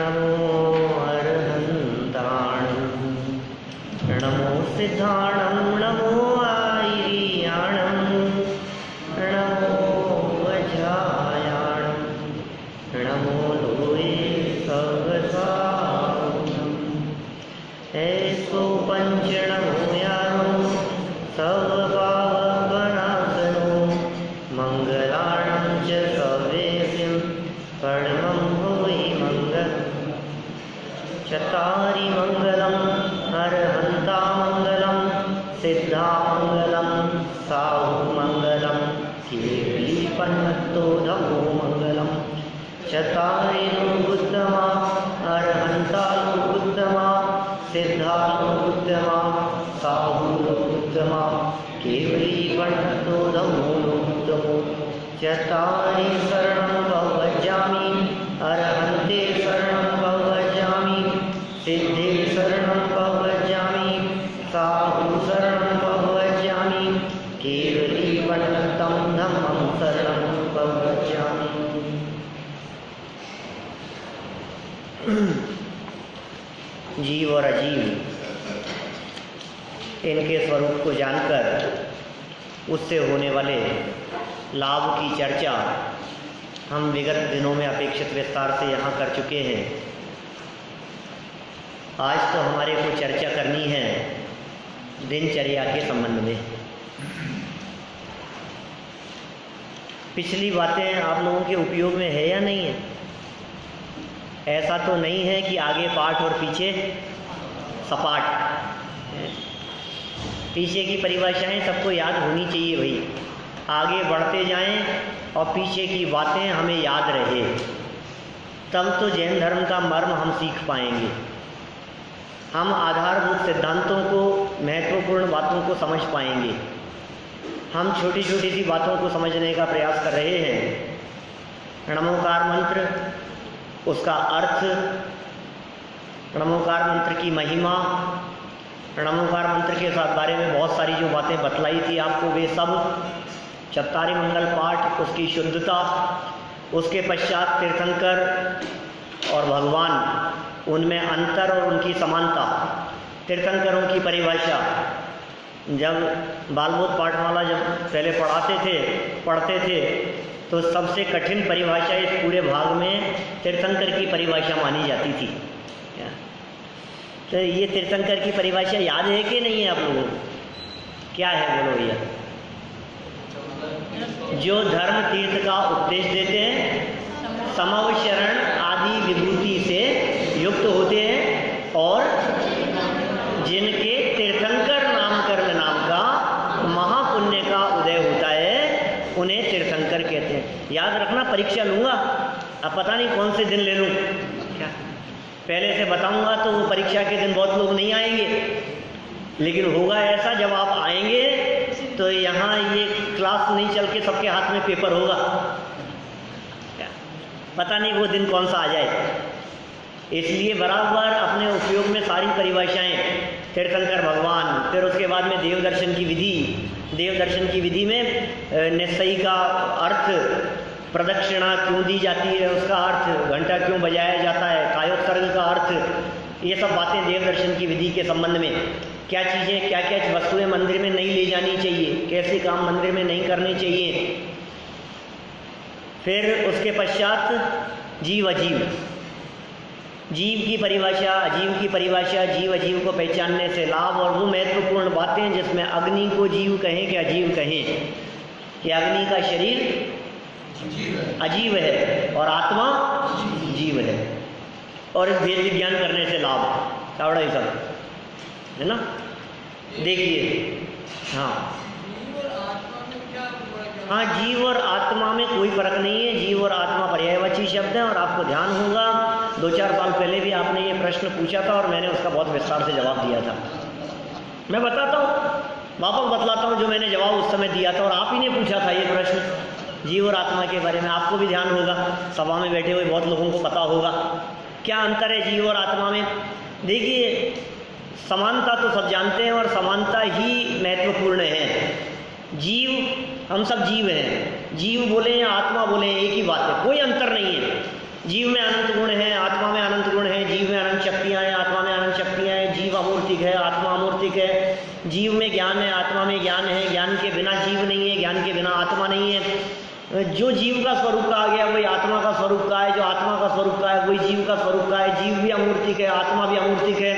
नमो अर्हन्ताणं नमो सिद्धाणं नमो आयर्याणं नमो वज्रायाणं नमो लोये सहसारणं ऐसो पंच नमो यारो सर्वपावपनाशनो मंगलाणं च सर्वेभ्यं परमं भूरि मंगलम् चत्वारि मंगलम् अर्हन्ता मंगलम् सिद्धा मंगलम् साहु मंगलम् केवलीपन्नतो धम्मो मंगलम् चत्वारि लोकोत्तमा अर्हन्ता लोकोत्तमा सिद्धा लोकोत्तमा साहु लोकोत्तमा केवलीपन्नतो धम्मो लोकोत्तमो चत्वारि शरणं भवज्जामि अर्हन्ते शरणं भवज्जामि सिद्धे शरणं भवज्जामि साहु शरणं भवज्जामि केवलीपन्नतं धम्मं शरणं भवज्जामि। जीव और अजीव इनके स्वरूप को जानकर उससे होने वाले लाभ की चर्चा हम विगत दिनों में अपेक्षित विस्तार से यहाँ कर चुके हैं। आज तो हमारे को चर्चा करनी है दिनचर्या के संबंध में। पिछली बातें आप लोगों के उपयोग में है या नहीं है? ऐसा तो नहीं है कि आगे पाठ और पीछे सपाट। पीछे की परिभाषाएं सबको याद होनी चाहिए भाई, आगे बढ़ते जाएं और पीछे की बातें हमें याद रहे, तब तो जैन धर्म का मर्म हम सीख पाएंगे। हम आधारभूत सिद्धांतों को, महत्वपूर्ण बातों को समझ पाएंगे। हम छोटी छोटी सी बातों को समझने का प्रयास कर रहे हैं। नमोकार मंत्र, उसका अर्थ, नमोकार मंत्र की महिमा, नमोकार मंत्र के साथ बारे में बहुत सारी जो बातें बतलाई थी आपको, वे सब, चत्वारि मंगल पाठ, उसकी शुद्धता, उसके पश्चात तीर्थंकर और भगवान, उनमें अंतर और उनकी समानता, तीर्थंकरों की परिभाषा। जब बालबोध पाठमाला जब पहले पढ़ते थे तो सबसे कठिन परिभाषा इस पूरे भाग में तीर्थंकर की परिभाषा मानी जाती थी। तो ये तीर्थंकर की परिभाषा याद है कि नहीं है आप लोगों को? क्या है बोलो भैया? जो धर्म तीर्थ का उपदेश देते हैं, समव शरण आदि विभूति से युक्त होते हैं और जिनके तीर्थंकर नामकरण नाम का महापुण्य का उदय होता है, उन्हें तीर्थंकर कहते हैं। याद रखना, परीक्षा लूँगा, अब पता नहीं कौन से दिन ले लूँ। क्या पहले से बताऊँगा तो वो परीक्षा के दिन बहुत लोग नहीं आएंगे, लेकिन होगा ऐसा जब आप आएंगे तो यहाँ ये क्लास नहीं चल के सबके हाथ में पेपर होगा। पता नहीं वो दिन कौन सा आ जाए, इसलिए बराबर अपने उपयोग में सारी परिभाषाएं, तीर्थंकर भगवान, फिर उसके बाद में देव दर्शन की विधि, देव दर्शन की विधि में निश्चयी का अर्थ, प्रदक्षिणा क्यों दी जाती है उसका अर्थ, घंटा क्यों बजाया जाता है, कायोत्सर्ग का अर्थ, ये सब बातें देव दर्शन की विधि के संबंध में। क्या चीज़ें, क्या क्या वस्तुएं मंदिर में नहीं ले जानी चाहिए, कैसे काम मंदिर में नहीं करने चाहिए। फिर उसके पश्चात जीव अजीव, जीव की परिभाषा, अजीव की परिभाषा, जीव अजीव को पहचानने से लाभ, और वो महत्वपूर्ण बातें जिसमें अग्नि को जीव कहें कि अजीव कहें, कि अग्नि का शरीर अजीव है और आत्मा जीव है, और इस भेद विज्ञान करने से लाभ, चावड़ा ही सब है ना। देखिए, हाँ, जीव और आत्मा में कोई फर्क नहीं है। जीव और आत्मा पर्यायवाची शब्द हैं, और आपको ध्यान होगा 2-4 साल पहले भी आपने ये प्रश्न पूछा था और मैंने उसका बहुत विस्तार से जवाब दिया था। मैं बताता हूँ, वापस बतलाता हूँ जो मैंने जवाब उस समय दिया था, और आप ही ने पूछा था ये प्रश्न जीव और आत्मा के बारे में। आपको भी ध्यान होगा, सभा में बैठे हुए बहुत लोगों को पता होगा क्या अंतर है जीव और आत्मा में। देखिए, समानता तो सब जानते हैं और समानता ही महत्वपूर्ण है। जीव, हम सब जीव हैं, जीव बोले या आत्मा बोले एक ही बात है, कोई अंतर नहीं है। जीव में अनंत गुण है, आत्मा में अनंत गुण है, जीव में अनंत शक्तियाँ हैं, आत्मा में अनंत शक्तियाँ हैं, जीव अमूर्तिक है, आत्मा अमूर्तिक है, जीव में ज्ञान है, आत्मा में ज्ञान है, ज्ञान के बिना जीव नहीं है, ज्ञान के बिना आत्मा नहीं है। जो जीव का स्वरूप कहा गया वही आत्मा का स्वरूप का है, जो आत्मा का स्वरूप का है वही जीव का स्वरूप का है। जीव भी अमूर्तिक है, आत्मा भी अमूर्तिक है,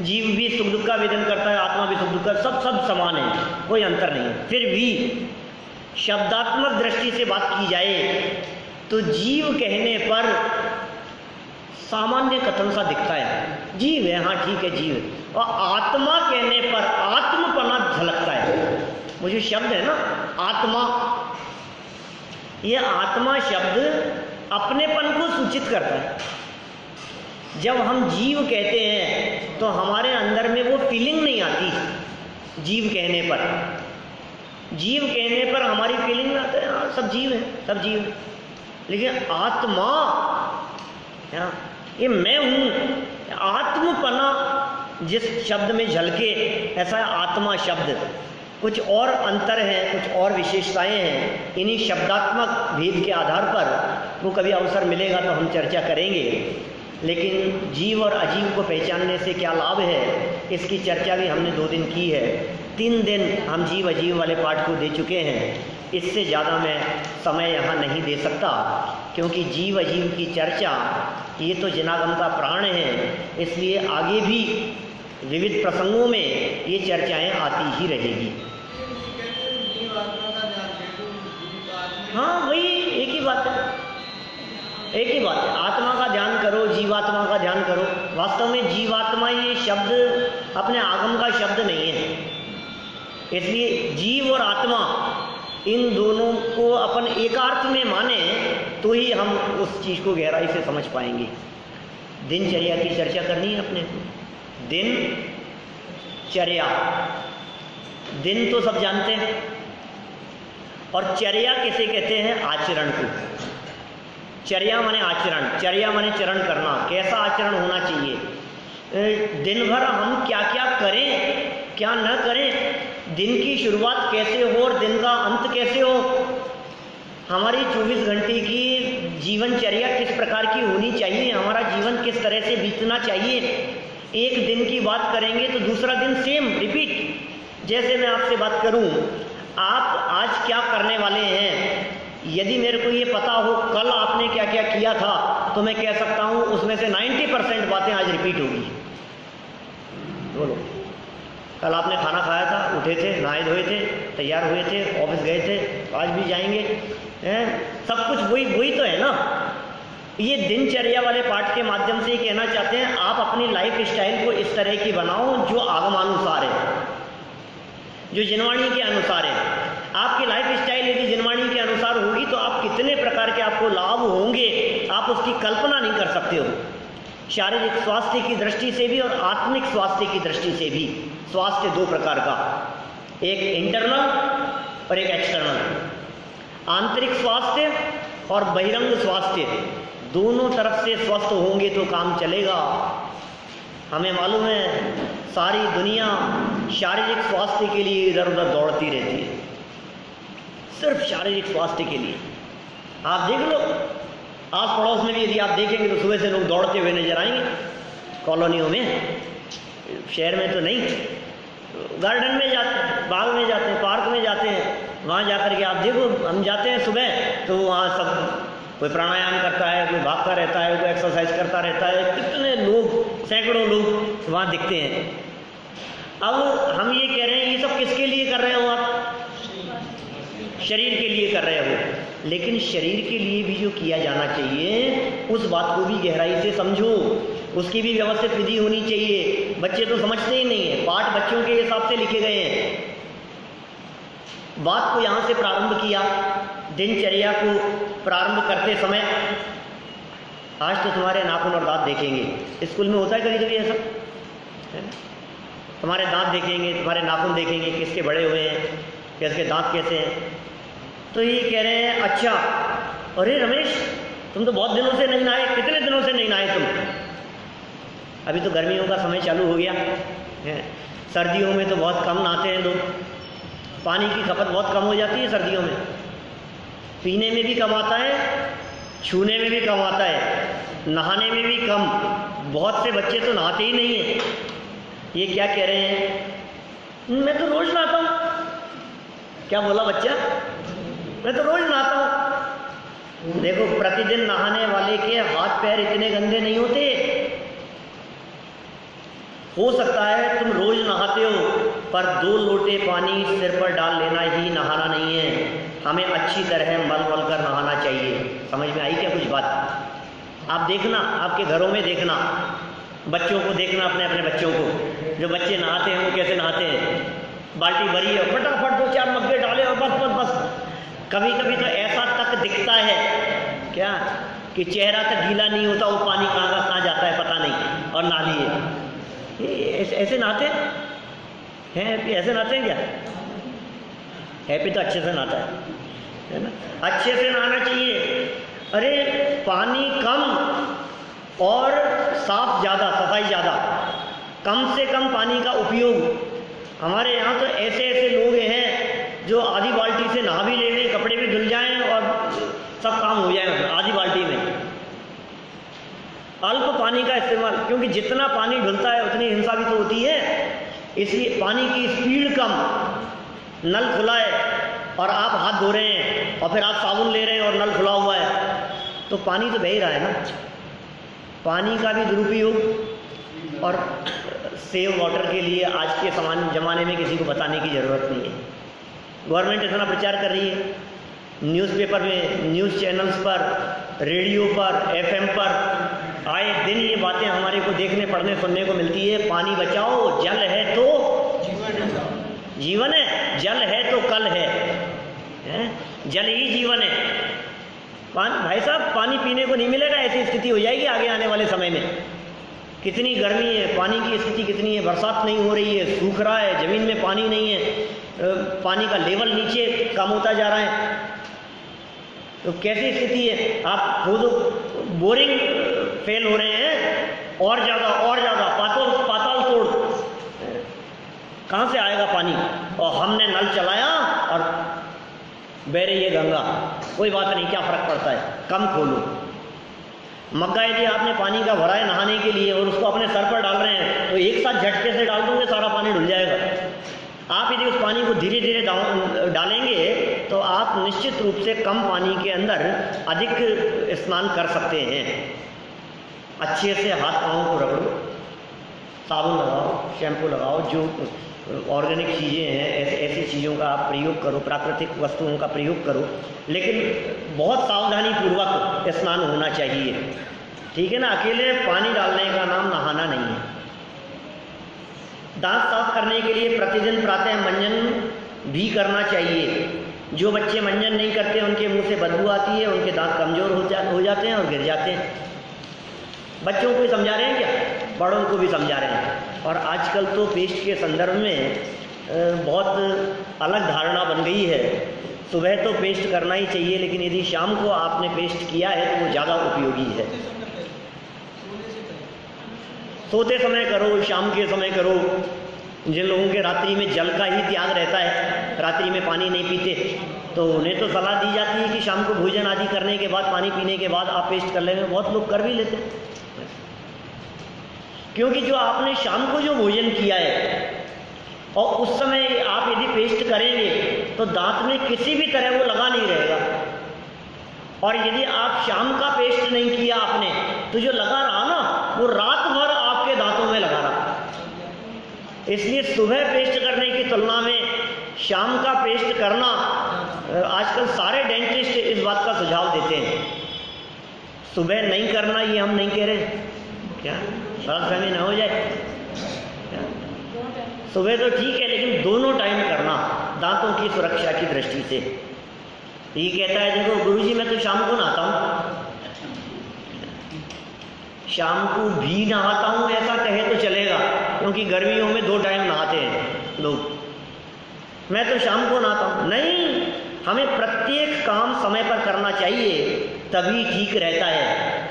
जीव भी सुख दुख का वेदन करता है, आत्मा भी सुख दुख का, सब समान है, कोई अंतर नहीं है। फिर भी शब्दात्मक दृष्टि से बात की जाए तो जीव कहने पर सामान्य कथन सा दिखता है, जीव है, हाँ ठीक है जीव है। और आत्मा कहने पर आत्मपना झलकता है। वो जो शब्द है ना आत्मा, ये आत्मा शब्द अपनेपन को सूचित करता है। जब हम जीव कहते हैं तो हमारे अंदर में वो फीलिंग नहीं आती। जीव कहने पर हमारी फीलिंग आता है, हाँ सब जीव है, सब जीव है। लेकिन आत्मा, ये मैं हूँ, आत्मपना जिस शब्द में झलके, ऐसा है आत्मा शब्द। कुछ और अंतर है, कुछ और विशेषताएं हैं, इन्हीं शब्दात्मक भेद के आधार पर वो कभी अवसर मिलेगा तो हम चर्चा करेंगे। लेकिन जीव और अजीव को पहचानने से क्या लाभ है, इसकी चर्चा भी हमने 2 दिन की है। 3 दिन हम जीव अजीव वाले पाठ को दे चुके हैं। इससे ज़्यादा मैं समय यहाँ नहीं दे सकता, क्योंकि जीव अजीव की चर्चा ये तो जनागम का प्राण है, इसलिए आगे भी विविध प्रसंगों में ये चर्चाएं आती ही रहेगी। हाँ वही एक ही बात है, एक ही बात है। आत्मा का ध्यान करो, जीवात्मा का ध्यान करो। वास्तव में जीवात्मा ये शब्द अपने आगम का शब्द नहीं है, इसलिए जीव और आत्मा इन दोनों को अपन एकार्थ में माने तो ही हम उस चीज़ को गहराई से समझ पाएंगे। दिनचर्या की चर्चा करनी है अपने को। दिनचर्या, दिन तो सब जानते हैं, और चर्या किसे कहते हैं? आचरण को। चर्या माने आचरण, चर्या माने चरण करना, कैसा आचरण होना चाहिए। दिन भर हम क्या क्या करें, क्या न करें, दिन की शुरुआत कैसे हो और दिन का अंत कैसे हो, हमारी 24 घंटे की जीवनचर्या किस प्रकार की होनी चाहिए, हमारा जीवन किस तरह से बीतना चाहिए। एक दिन की बात करेंगे तो दूसरा दिन सेम रिपीट। जैसे मैं आपसे बात करूं, आप आज क्या करने वाले हैं, यदि मेरे को ये पता हो कल आपने क्या क्या किया था, तो मैं कह सकता हूं उसमें से 90% बातें आज रिपीट होगी। बोलो, कल आपने खाना खाया था, उठे थे, नहाए धोए थे, तैयार हुए थे, ऑफिस गए थे, आज भी जाएंगे, सब कुछ वही तो है ना। ये दिनचर्या वाले पाठ के माध्यम से कहना चाहते हैं, आप अपनी लाइफ स्टाइल को इस तरह की बनाओ जो आगमानुसार है, जो जिनवाणी के अनुसार है। आपकी लाइफ स्टाइल यदि जिनवाणी के अनुसार होगी तो आप कितने प्रकार के आपको लाभ होंगे, आप उसकी कल्पना नहीं कर सकते हो। शारीरिक स्वास्थ्य की दृष्टि से भी और आत्मिक स्वास्थ्य की दृष्टि से भी। स्वास्थ्य 2 प्रकार का, एक इंटरनल और एक एक्सटर्नल। आंतरिक स्वास्थ्य और बहिरंग स्वास्थ्य, दोनों तरफ से स्वस्थ होंगे तो काम चलेगा। हमें मालूम है सारी दुनिया शारीरिक स्वास्थ्य के लिए इधर उधर दौड़ती रहती है, सिर्फ शारीरिक स्वास्थ्य के लिए। आप देख लो, आस पड़ोस में भी यदि आप देखेंगे तो सुबह से लोग दौड़ते हुए नजर आएंगे, कॉलोनियों में, शहर में तो नहीं। गार्डन में जाते हैं, बाग में जाते हैं, पार्क में जाते हैं, वहाँ जाकर के आप देखो, हम जाते हैं सुबह तो वहाँ सब कोई प्राणायाम करता है, कोई भागता रहता है, कोई एक्सरसाइज करता रहता है, कितने लोग, सैकड़ों लोग वहाँ दिखते हैं। अब हम ये कह रहे हैं ये सब किसके लिए कर रहे हो आप? शरीर के लिए कर रहे हो, लेकिन शरीर के लिए भी जो किया जाना चाहिए उस बात को भी गहराई से समझो, उसकी भी व्यवस्थित विधि होनी चाहिए। बच्चे तो समझते ही नहीं है, पाठ बच्चों के हिसाब से लिखे गए हैं। बात को यहाँ से प्रारंभ किया, दिनचर्या को प्रारंभ करते समय, आज तो तुम्हारे नाखून और दांत देखेंगे। स्कूल में होता है कभी कभी ऐसा, तुम्हारे दांत देखेंगे, तुम्हारे नाखून देखेंगे, किसके बड़े हुए हैं, किसके दांत कैसे हैं। तो ये कह रहे हैं अच्छा, अरे रमेश तुम तो बहुत दिनों से नहीं नहाए, कितने दिनों से नहीं नहाए तुम? अभी तो गर्मियों का समय चालू हो गया है, सर्दियों में तो बहुत कम नहाते हैं लोग, पानी की खपत बहुत कम हो जाती है सर्दियों में, पीने में भी कम आता है, छूने में भी कम आता है, नहाने में भी कम। बहुत से बच्चे तो नहाते ही नहीं हैं। ये क्या कह रहे हैं, मैं तो रोज नहाता हूँ। क्या बोला बच्चा, मैं तो रोज नहाता हूँ। देखो, प्रतिदिन नहाने वाले के हाथ पैर इतने गंदे नहीं होते। हो सकता है तुम रोज नहाते हो, पर 2 लोटे पानी सिर पर डाल लेना ही नहाना नहीं है। हमें अच्छी तरह मल मल कर नहाना चाहिए। समझ में आई क्या कुछ बात? आप देखना, आपके घरों में देखना, बच्चों को देखना, अपने अपने बच्चों को, जो बच्चे नहाते हैं वो कैसे नहाते हैं। बाल्टी भरी है, फटाफट 2-4 मग्गे डाले और बस बस बस। कभी कभी तो ऐसा तक दिखता है क्या कि चेहरा तक गीला नहीं होता, वो पानी कहाँ जाता है पता नहीं, और नाली है। ऐसे नहाते हैं? ऐसे नहाते हैं क्या? हैप्पी तो अच्छे से नहाता है ना? अच्छे से नहाना चाहिए। अरे पानी कम और साफ ज़्यादा, सफाई ज़्यादा, कम से कम पानी का उपयोग। हमारे यहाँ तो ऐसे ऐसे लोग हैं जो आधी बाल्टी से नहा भी ले लें, कपड़े भी धुल जाएं और सब काम हो जाए आधी बाल्टी में। अल्प पानी का इस्तेमाल, क्योंकि जितना पानी धुलता है उतनी हिंसा भी तो होती है, इसलिए पानी की स्पीड कम। नल खुला है और आप हाथ धो रहे हैं और फिर आप साबुन ले रहे हैं और नल खुला हुआ है, तो पानी तो बह ही रहा है ना। पानी का भी दुरुपयोग। और सेव वाटर के लिए आज के ज़माने में किसी को बताने की ज़रूरत नहीं है। गवर्नमेंट इतना प्रचार कर रही है, न्यूज़पेपर में, न्यूज़ चैनल्स पर, रेडियो पर, FM पर आए दिन ये बातें हमारे को देखने, पढ़ने, सुनने को मिलती है। पानी बचाओ, जल है तो जीवन है, जल है तो कल है, जल ही जीवन है। भाई साहब, पानी पीने को नहीं मिलेगा, ऐसी स्थिति हो जाएगी आगे आने वाले समय में। कितनी गर्मी है, पानी की स्थिति कितनी है, बरसात नहीं हो रही है, सूख रहा है, ज़मीन में पानी नहीं है, पानी का लेवल नीचे कम होता जा रहा है। तो कैसी स्थिति है? आप खुद बोरिंग फेल हो रहे हैं, और ज़्यादा पाताल तोड़, कहाँ से आएगा पानी? और हमने नल चलाया और बह रही है गंगा। कोई बात नहीं, क्या फ़र्क पड़ता है, कम खोलो। मग्गा यदि आपने पानी का भरा है नहाने के लिए और उसको अपने सर पर डाल रहे हैं, तो एक साथ झटके से डाल दोगे, सारा पानी धुल जाएगा। आप यदि उस पानी को धीरे धीरे डालेंगे तो आप निश्चित रूप से कम पानी के अंदर अधिक स्नान कर सकते हैं। अच्छे से हाथ पाँव को रगड़ो, साबुन लगाओ, शैम्पू लगाओ, जो ऑर्गेनिक चीज़ें हैं ऐसी चीज़ों का आप प्रयोग करो, प्राकृतिक वस्तुओं का प्रयोग करो, लेकिन बहुत सावधानी पूर्वक स्नान होना चाहिए। ठीक है ना? अकेले पानी डालने का नाम नहाना नहीं है। दांत साफ करने के लिए प्रतिदिन प्रातः मंजन भी करना चाहिए। जो बच्चे मंजन नहीं करते उनके मुंह से बदबू आती है, उनके दांत कमज़ोर हो जाते हैं और गिर जाते हैं। बच्चों को समझा रहे हैं क्या? बड़ों को भी समझा रहे हैं। और आजकल तो पेस्ट के संदर्भ में बहुत अलग धारणा बन गई है। सुबह तो पेस्ट करना ही चाहिए, लेकिन यदि शाम को आपने पेस्ट किया है तो वो ज़्यादा उपयोगी है। सोते समय करो, शाम के समय करो। जिन लोगों के रात्रि में जल का ही त्याग रहता है, रात्रि में पानी नहीं पीते, तो उन्हें तो सलाह दी जाती है कि शाम को भोजन आदि करने के बाद, पानी पीने के बाद आप पेस्ट कर लेंगे। बहुत लोग कर भी लेते हैं, क्योंकि जो आपने शाम को जो भोजन किया है और उस समय आप यदि पेस्ट करेंगे तो दांत में किसी भी तरह वो लगा नहीं रहेगा। और यदि आप शाम का पेस्ट नहीं किया आपने, तो जो लगा रहा ना, वो रात भर आपके दांतों में लगा रहा। इसलिए सुबह पेस्ट करने की तुलना में शाम का पेस्ट करना, आजकल सारे डेंटिस्ट इस बात का सुझाव देते हैं। सुबह नहीं करना ये हम नहीं कह रहे, क्या गलतफहमी ना हो जाए। सुबह तो ठीक है, लेकिन दोनों टाइम करना दांतों की सुरक्षा की दृष्टि से। ये कहता है देखो गुरुजी मैं तो शाम को नहाता हूँ, शाम को भी नहाता हूँ ऐसा कहे तो चलेगा, क्योंकि गर्मियों में 2 टाइम नहाते हैं लोग। मैं तो शाम को नहाता हूँ, नहीं, हमें प्रत्येक काम समय पर करना चाहिए, तभी ठीक रहता है।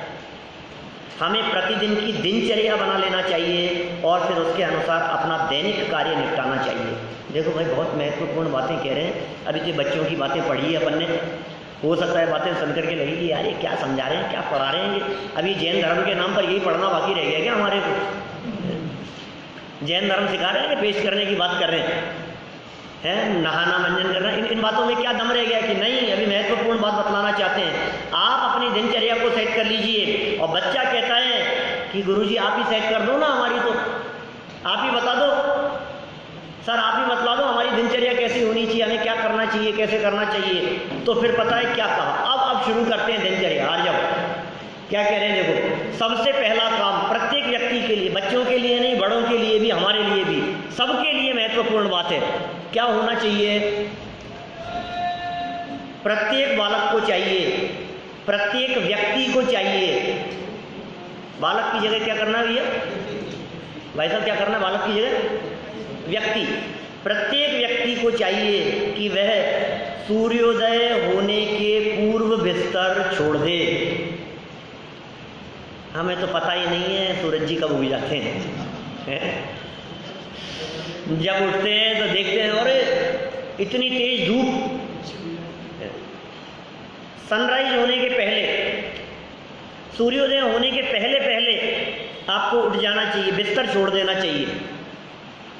हमें प्रतिदिन की दिनचर्या बना लेना चाहिए और फिर उसके अनुसार अपना दैनिक कार्य निपटाना चाहिए। देखो भाई, बहुत महत्वपूर्ण बातें कह रहे हैं। अभी तो बच्चों की बातें पढ़ी है अपन ने, हो सकता है बातें सुन करके लगी कि यार ये क्या समझा रहे हैं, क्या पढ़ा रहे हैं ये, अभी जैन धर्म के नाम पर यही पढ़ना बाकी रह गया क्या हमारे को? जैन धर्म सिखा रहे हैं कि पेश करने की बात कर रहे हैं, नहाना मंजन करना, इन बातों में क्या दम रह गया कि नहीं? अभी महत्वपूर्ण बात बतलाना चाहते हैं। आप अपनी दिनचर्या को सेट कर लीजिए। और बच्चा कहता है कि गुरुजी आप ही सेट कर दो ना हमारी, तो आप ही बता दो सर, आप ही बतला दो हमारी दिनचर्या कैसी होनी चाहिए, हमें क्या करना चाहिए, कैसे करना चाहिए। तो फिर पता है क्या कहा, अब शुरू करते हैं दिनचर्या। आ जाओ, क्या कह रहे हैं देखो, सबसे पहला काम प्रत्येक व्यक्ति के लिए, बच्चों के लिए नहीं, बड़ों के लिए भी, हमारे लिए भी, सबके लिए महत्वपूर्ण बात है। क्या होना चाहिए? प्रत्येक बालक को चाहिए, प्रत्येक व्यक्ति को चाहिए, बालक की जगह क्या करना है भैया? भाई साहब क्या करना है बालक की जगह? व्यक्ति। प्रत्येक व्यक्ति को चाहिए कि वह सूर्योदय होने के पूर्व बिस्तर छोड़ दे। हमें तो पता ही नहीं है सूरज जी कब उग जाते हैं। जब उठते हैं तो देखते हैं अरे इतनी तेज धूप। सनराइज होने के पहले, सूर्योदय होने के पहले पहले आपको उठ जाना चाहिए, बिस्तर छोड़ देना चाहिए।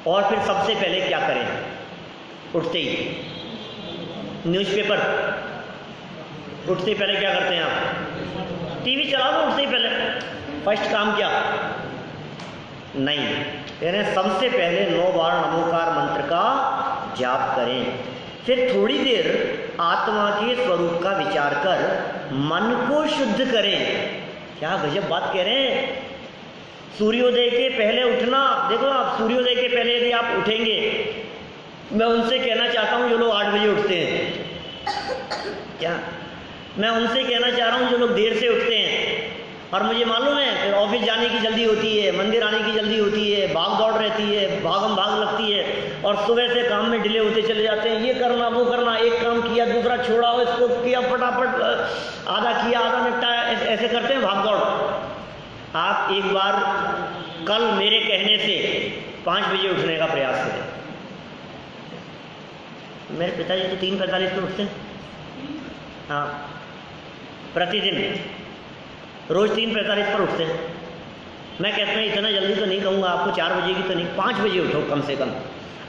और फिर सबसे पहले क्या करें? उठते ही न्यूज़पेपर, उठते ही पहले क्या करते हैं आप? टीवी चला दो उठते ही पहले। फर्स्ट काम क्या? नहीं, कह रहे हैं सबसे पहले 9 बार नमोकार मंत्र का जाप करें। फिर थोड़ी देर आत्मा के स्वरूप का विचार कर मन को शुद्ध करें। क्या गजब बात कह रहे हैं। सूर्योदय के पहले उठना, देखो आप सूर्योदय के पहले यदि आप उठेंगे, मैं उनसे कहना चाहता हूँ जो लोग 8 बजे उठते हैं, क्या मैं उनसे कहना चाह रहा हूँ जो लोग देर से उठते हैं, और मुझे मालूम है फिर ऑफिस जाने की जल्दी होती है, मंदिर आने की जल्दी होती है, भाग दौड़ रहती है, भागम भाग लगती है, और सुबह से काम में डिले होते चले जाते हैं, ये करना वो करना, एक काम किया दूसरा छोड़ा, इसको किया फटाफट, आधा किया आधा निपटाया, ऐसे करते हैं भाग दौड़। आप एक बार कल मेरे कहने से 5 बजे उठने का प्रयास करें। मेरे पिताजी तो 3:45 पे उठते हैं, हाँ, प्रतिदिन रोज 3:45 पर उठते हैं। मैं कहता हूँ इतना जल्दी तो नहीं कहूँगा आपको, 4 बजे की तो नहीं, 5 बजे उठो कम से कम।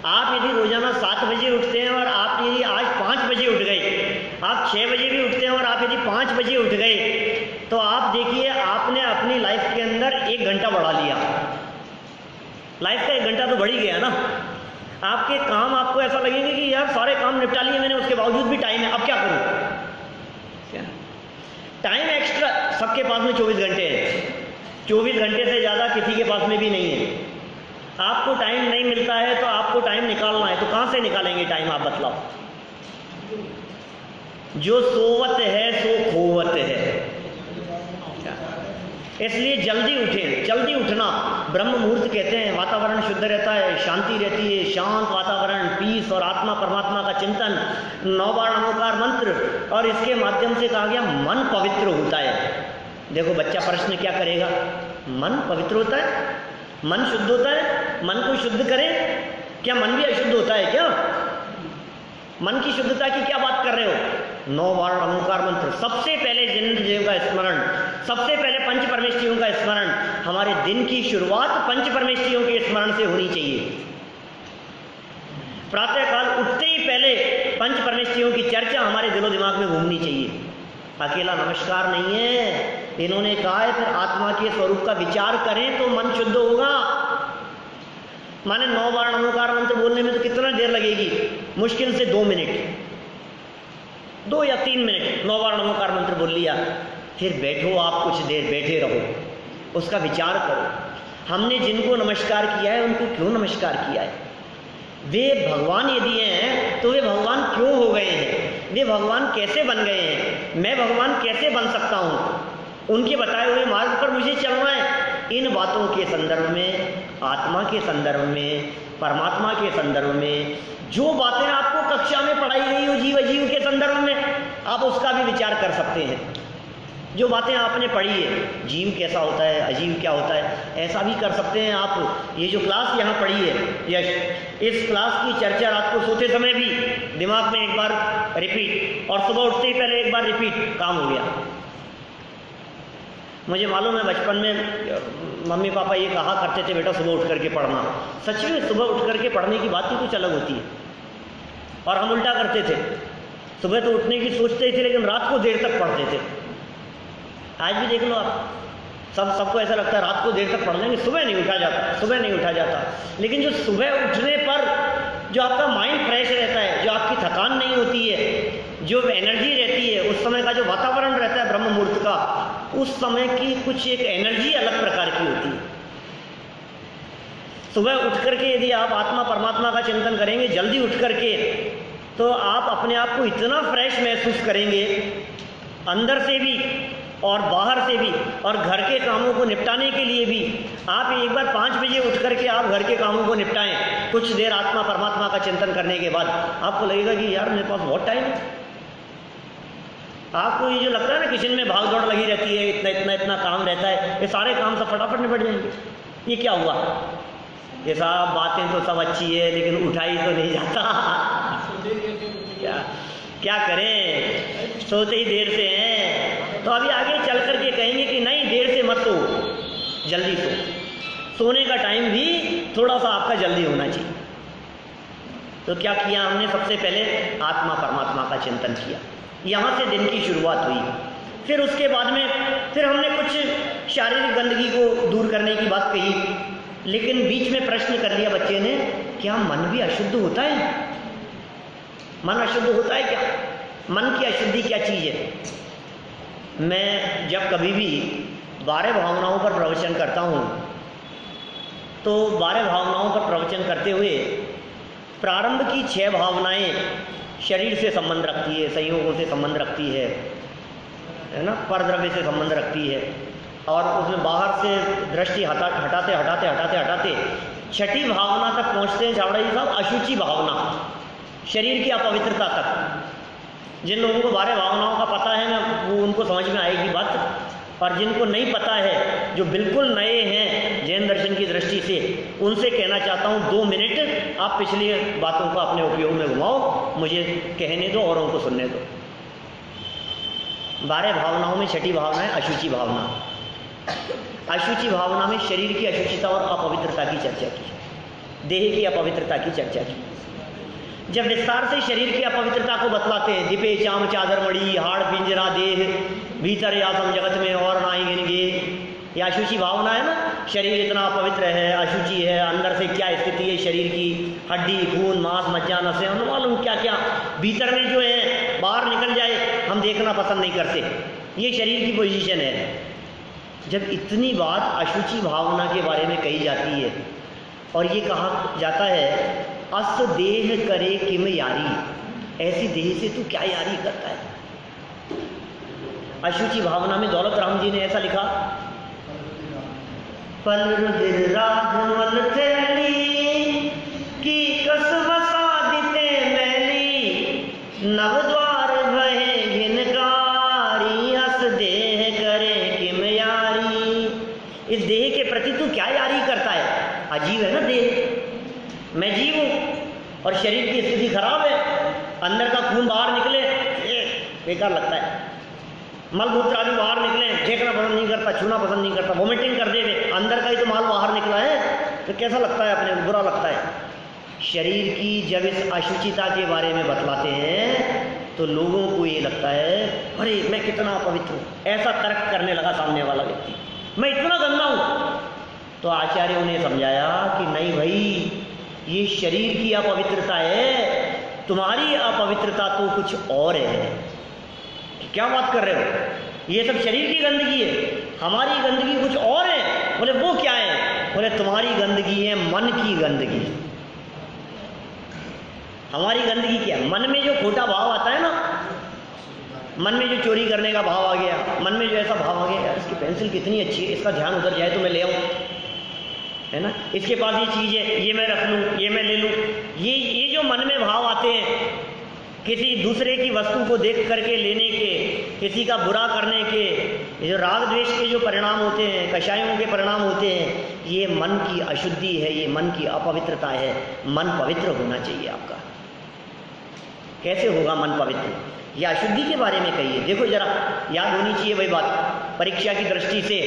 आप यदि रोजाना 7 बजे उठते हैं और आप यदि आज 5 बजे उठ गए, आप 6 बजे भी उठते हैं और आप यदि 5 बजे उठ गए, तो आप देखिए आपने अपनी लाइफ के अंदर 1 घंटा बढ़ा लिया। लाइफ का 1 घंटा तो बढ़ ही गया ना। आपके काम आपको ऐसा लगेंगे कि यार सारे काम निपटा लिए मैंने, उसके बावजूद भी टाइम है, अब क्या करूँ? टाइम एक्स्ट्रा सबके पास में 24 घंटे हैं, 24 घंटे से ज़्यादा किसी के पास में भी नहीं है। आपको टाइम नहीं मिलता है तो आपको टाइम निकालना है, तो कहाँ से निकालेंगे टाइम आप बतलाओ? जो सोवत है सो खोवत है। इसलिए जल्दी उठें। जल्दी उठना, ब्रह्म मुहूर्त कहते हैं, वातावरण शुद्ध रहता है, शांति रहती है, शांत वातावरण, पीस और आत्मा परमात्मा का चिंतन, 9 बार नमोकार मंत्र, और इसके माध्यम से कहा गया मन पवित्र होता है। देखो बच्चा प्रश्न क्या करेगा? मन पवित्र होता है, मन शुद्ध होता है, मन को शुद्ध करें। क्या मन भी अशुद्ध होता है क्या? मन की शुद्धता की क्या बात कर रहे हो? 9 बार नमोकार मंत्र, सबसे पहले जिन का स्मरण, सबसे पहले पंच परमेष्ठियों का स्मरण। हमारे दिन की शुरुआत पंच परमेष्ठियों के स्मरण से होनी चाहिए। प्रातःकाल उठते ही पहले पंच परमेष्ठियों की चर्चा हमारे दिलो दिमाग में घूमनी चाहिए। अकेला नमस्कार नहीं है, इन्होंने कहा है फिर आत्मा के स्वरूप का विचार करें तो मन शुद्ध होगा। माने 9 बार नमोकार मंत्र बोलने में तो कितना देर लगेगी? मुश्किल से 2 मिनट, 2 या 3 मिनट 9 बार नमोकार मंत्र बोल लिया। फिर बैठो, आप कुछ देर बैठे रहो, उसका विचार करो। हमने जिनको नमस्कार किया है उनको क्यों नमस्कार किया है? वे भगवान यदि हैं तो वे भगवान क्यों हो गए हैं? वे भगवान कैसे बन गए हैं? मैं भगवान कैसे बन सकता हूँ? उनके बताए हुए मार्ग पर मुझे चलना है। इन बातों के संदर्भ में, आत्मा के संदर्भ में, परमात्मा के संदर्भ में, जो बातें आपको कक्षा में पढ़ाई गई हो जीव अजीव के संदर्भ में, आप उसका भी विचार कर सकते हैं। जो बातें आपने पढ़ी है, जीव कैसा होता है, अजीव क्या होता है, ऐसा भी कर सकते हैं आप। ये जो क्लास यहाँ पढ़ी है, यश, इस क्लास की चर्चा रात को सोते समय भी दिमाग में एक बार रिपीट, और सुबह उठते ही पहले एक बार रिपीट, काम हो गया। मुझे मालूम है बचपन में मम्मी पापा ये कहा करते थे, बेटा सुबह उठ करके पढ़ना। सच में सुबह उठ करके पढ़ने की बात ही कुछ अलग होती है, और हम उल्टा करते थे, सुबह तो उठने की सोचते ही थे लेकिन रात को देर तक पढ़ते थे। आज भी देख लो आप, सबको ऐसा लगता है रात को देर तक पढ़ लेंगे, सुबह नहीं उठा जाता, सुबह नहीं उठा जाता। लेकिन जो सुबह उठने पर जो आपका माइंड फ्रेश रहता है, जो आपकी थकान नहीं होती है, जो एनर्जी रहती है, उस समय का जो वातावरण रहता है ब्रह्म मुहूर्त का, उस समय की कुछ एक एनर्जी अलग प्रकार की होती है। सुबह उठ करके यदि आप आत्मा परमात्मा का चिंतन करेंगे जल्दी उठ करके, तो आप अपने आप को इतना फ्रेश महसूस करेंगे, अंदर से भी और बाहर से भी, और घर के कामों को निपटाने के लिए भी। आप एक बार 5 बजे उठ करके आप घर के कामों को निपटाएं, कुछ देर आत्मा परमात्मा का चिंतन करने के बाद आपको लगेगा कि यार मेरे पास बहुत टाइम है। आपको ये जो लगता है ना किचन में भाग दौड़ लगी रहती है, इतना काम रहता है, ये सारे काम सब फटाफट निपट जाएंगे। ये क्या हुआ? ये सब बातें तो सब अच्छी है लेकिन उठाई तो नहीं जाता। क्या करें, सोते ही देर से हैं। तो अभी आगे चल करके कहेंगे कि नहीं, देर से मत सो, जल्दी सो। सोने का टाइम भी थोड़ा सा आपका जल्दी होना चाहिए। तो क्या किया हमने? सबसे पहले आत्मा परमात्मा का चिंतन किया, यहाँ से दिन की शुरुआत हुई। फिर उसके बाद में फिर हमने कुछ शारीरिक गंदगी को दूर करने की बात कही, लेकिन बीच में प्रश्न कर लिया बच्चे ने, क्या मन भी अशुद्ध होता है? मन अशुद्ध होता है क्या? मन की अशुद्धि क्या चीज़ है? मैं जब कभी भी 12 भावनाओं पर प्रवचन करता हूँ, तो 12 भावनाओं पर प्रवचन करते हुए प्रारंभ की 6 भावनाएं शरीर से संबंध रखती है, संयोगों से संबंध रखती है ना, परद्रव्य से संबंध रखती है, और उसमें बाहर से दृष्टि हटाते छठी भावना तक पहुँचते हैं छावड़ा जी साहब, अशुचि भावना, शरीर की अपवित्रता तक। जिन लोगों को 12 भावनाओं का पता है ना, वो उनको समझ में आएगी बात, और जिनको नहीं पता है, जो बिल्कुल नए हैं जैन दर्शन की दृष्टि से, उनसे कहना चाहता हूँ 2 मिनट आप पिछली बातों को अपने उपयोग में घुमाओ, मुझे कहने दो, औरों को सुनने दो। 12 भावनाओं में छठी भावना है अशुचि भावना। अशुचि भावना में शरीर की अशुचिता और अपवित्रता की चर्चा की, देह की अपवित्रता की चर्चा की। जब विस्तार से शरीर की अपवित्रता को बतलाते हैं, दिपे चाम चादर मड़ी, हाड़ पिंजरा देह, भीतर यासम जगत में और ना ही गिनगे, ये अशुचि भावना है ना। शरीर इतना अपवित्र है, अशुचि है, अंदर से क्या स्थिति है शरीर की, हड्डी, खून, मांस, मज्जा, नसें, और मालूम क्या क्या भीतर में जो है, बाहर निकल जाए हम देखना पसंद नहीं करते। ये शरीर की पोजीशन है। जब इतनी बात अशुचि भावना के बारे में कही जाती है, और ये कहा जाता है अस देह करे किम यारी, ऐसी देह से तू क्या यारी करता है। अशुचि भावना में दौलत राम जी ने ऐसा लिखा, पल रुधिर राजमल थैली की कसम सादिते मैली, नवद्वार भये घिनकारी, अस देह करे किम यारी। इस देह के प्रति तू क्या यारी करता है? अजीब है ना देह। मैं जीव हूँ और शरीर की स्थिति खराब है, अंदर का खून बाहर निकले बेकार लगता है, मलमूत्र आदि बाहर निकले देखना पसंद नहीं करता, छूना पसंद नहीं करता, वोमिटिंग कर देवे, अंदर का ही तो माल बाहर निकला है, तो कैसा लगता है? अपने बुरा लगता है। शरीर की जब इस अशुचिता के बारे में बतलाते हैं तो लोगों को ये लगता है अरे मैं कितना अपवित्र हूँ, ऐसा तर्क करने लगा सामने वाला व्यक्ति, मैं इतना गंदा हूँ। तो आचार्यों ने समझाया कि नहीं भाई, ये शरीर की अपवित्रता है, तुम्हारी अपवित्रता तो कुछ और है। क्या बात कर रहे हो? ये सब शरीर की गंदगी है, हमारी गंदगी कुछ और है। बोले वो क्या है? बोले तुम्हारी गंदगी है मन की गंदगी। हमारी गंदगी क्या है? मन में जो खोटा भाव आता है ना, मन में जो चोरी करने का भाव आ गया, मन में जो ऐसा भाव आ गया, इसकी पेंसिल कितनी अच्छी है, इसका ध्यान उधर जाए तो मैं ले आऊँ, है ना, इसके पास ये चीज़ है, ये मैं रख लूँ, ये मैं ले लूँ। ये जो मन में भाव आते हैं, किसी दूसरे की वस्तु को देख करके लेने के, किसी का बुरा करने के, ये जो राग द्वेष के जो परिणाम होते हैं, कषायों के परिणाम होते हैं, ये मन की अशुद्धि है, ये मन की अपवित्रता है। मन पवित्र होना चाहिए आपका। कैसे होगा मन पवित्र? ये अशुद्धि के बारे में कहिए। देखो जरा, याद होनी चाहिए वही बात, परीक्षा की दृष्टि से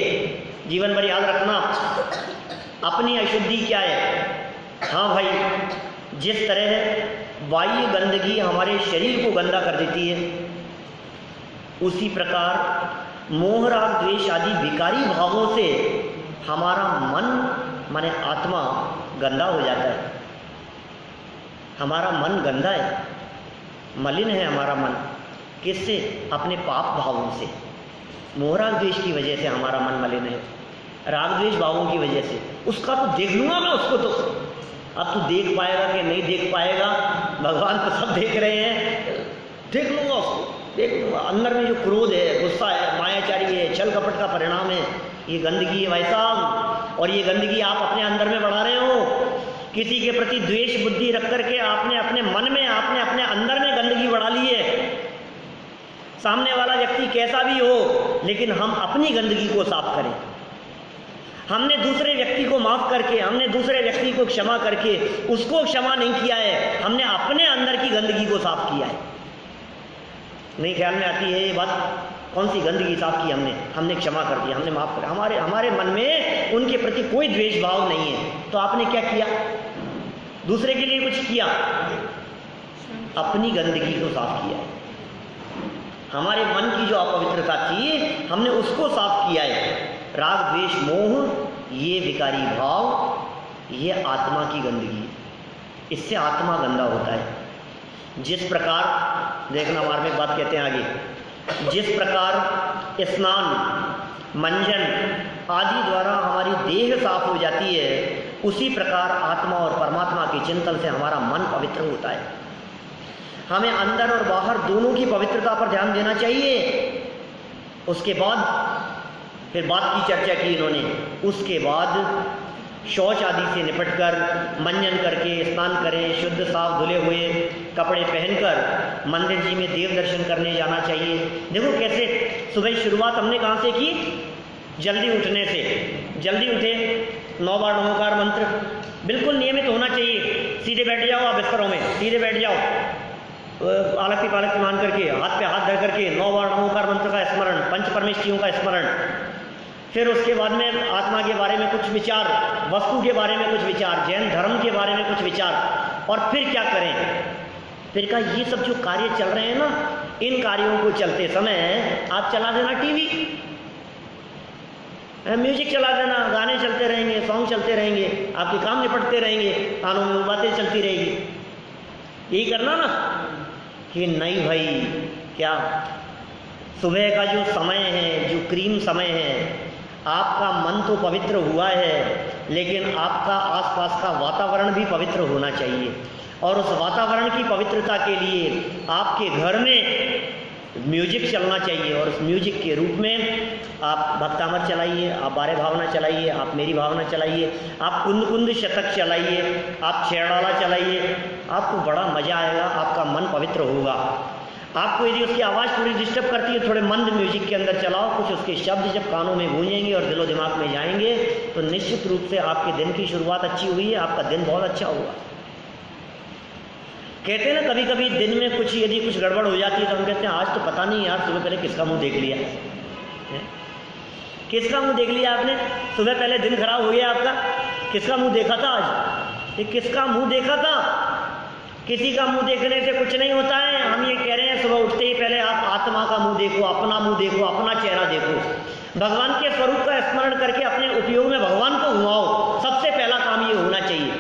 जीवन भर याद रखना, अपनी अशुद्धि क्या है। हाँ भाई, जिस तरह बाह्य गंदगी हमारे शरीर को गंदा कर देती है, उसी प्रकार मोह राग द्वेष आदि विकारी भावों से हमारा मन माने आत्मा गंदा हो जाता है। हमारा मन गंदा है, मलिन है हमारा मन। किससे? अपने पाप भावों से। मोह राग द्वेष की वजह से हमारा मन मलिन है, राग द्वेष भावों की वजह से। उसका तो देख लूँगा मैं उसको, तो अब तू देख पाएगा कि नहीं देख पाएगा, भगवान तो सब देख रहे हैं, देख लूँगा उसको, देख लूँगा। अंदर में जो क्रोध है, गुस्सा है, मायाचारी है, छल कपट का परिणाम है, ये गंदगी है भाई साहब। और ये गंदगी आप अपने अंदर में बढ़ा रहे हो। किसी के प्रति द्वेष बुद्धि रख करके आपने अपने मन में, आपने अपने अंदर में गंदगी बढ़ा ली है। सामने वाला व्यक्ति कैसा भी हो, लेकिन हम अपनी गंदगी को साफ करें। हमने दूसरे व्यक्ति को माफ करके, हमने दूसरे व्यक्ति को क्षमा करके उसको क्षमा नहीं किया है, हमने अपने अंदर की गंदगी को साफ किया है। नहीं ख्याल में आती है ये बात? कौन सी गंदगी साफ की हमने? हमने क्षमा कर दिया, हमने माफ कर, हमारे मन में उनके प्रति कोई द्वेष भाव नहीं है। तो आपने क्या किया? दूसरे के लिए कुछ किया, अपनी गंदगी को साफ किया। हमारे मन की जो अपवित्रता थी, हमने उसको साफ किया है। राग द्वेष मोह ये विकारी भाव, ये आत्मा की गंदगी, इससे आत्मा गंदा होता है। जिस प्रकार देखना, मार्मिक बात कहते हैं आगे, जिस प्रकार स्नान, मंजन आदि द्वारा हमारी देह साफ हो जाती है, उसी प्रकार आत्मा और परमात्मा के चिंतन से हमारा मन पवित्र होता है। हमें अंदर और बाहर दोनों की पवित्रता पर ध्यान देना चाहिए। उसके बाद फिर बात की चर्चा की इन्होंने, उसके बाद शौच आदि से निपटकर मंजन करके स्नान करें, शुद्ध साफ धुले हुए कपड़े पहनकर मंदिर जी में देव दर्शन करने जाना चाहिए। देखो कैसे सुबह शुरुआत हमने कहाँ से की? जल्दी उठने से। जल्दी उठे, 9 बार नमोकार मंत्र बिल्कुल नियमित होना चाहिए। सीधे बैठ जाओ आप बिस्तरों में, सीधे बैठ जाओ, आलक्ति पालक्ति मान करके, हाथ पे हाथ धर करके 9 बार नमोकार मंत्र का स्मरण, पंच परमेष्ठियों का स्मरण। फिर उसके बाद में आत्मा के बारे में कुछ विचार, वस्तु के बारे में कुछ विचार, जैन धर्म के बारे में कुछ विचार। और फिर क्या करें? फिर कहा ये सब जो कार्य चल रहे हैं ना, इन कार्यों को चलते समय आप चला देना टीवी, म्यूजिक चला देना, गाने चलते रहेंगे, सॉन्ग चलते रहेंगे, आपके काम निपटते रहेंगे, कानों में बातें चलती रहेगी। यही करना ना? कि नहीं भाई, क्या सुबह का जो समय है, जो क्रीम समय है, आपका मन तो पवित्र हुआ है, लेकिन आपका आसपास का वातावरण भी पवित्र होना चाहिए। और उस वातावरण की पवित्रता के लिए आपके घर में म्यूजिक चलना चाहिए। और उस म्यूजिक के रूप में आप भक्तामृत चलाइए, आप बारे भावना चलाइए, आप मेरी भावना चलाइए, आप कुंद कुंद शतक चलाइए, आप छेड़ाला चलाइए, आपको बड़ा मज़ा आएगा, आपका मन पवित्र होगा। आपको यदि उसकी आवाज़ थोड़ी डिस्टर्ब करती है, थोड़े मंद म्यूजिक के अंदर चलाओ, कुछ उसके शब्द जब कानों में गूंजेंगे और दिलो दिमाग में जाएंगे, तो निश्चित रूप से आपके दिन की शुरुआत अच्छी हुई है, आपका दिन बहुत अच्छा होगा। कहते हैं ना, कभी कभी दिन में कुछ यदि कुछ गड़बड़ हो जाती है तो हम कहते हैं आज तो पता नहीं यार, सुबह पहले किसका मुंह देख लिया है? किसका मुंह देख लिया आपने? सुबह पहले दिन खराब हो गया आपका, किसका मुंह देखा था आज? ये किसका मुंह देखा था? किसी का मुंह देखने से कुछ नहीं होता है। हम ये कह रहे हैं सुबह उठते ही पहले आप आत्मा का मुंह देखो, अपना मुंह देखो, अपना चेहरा देखो, भगवान के स्वरूप का स्मरण करके अपने उपयोग में भगवान को घुमाओ। सबसे पहला काम ये होना चाहिए।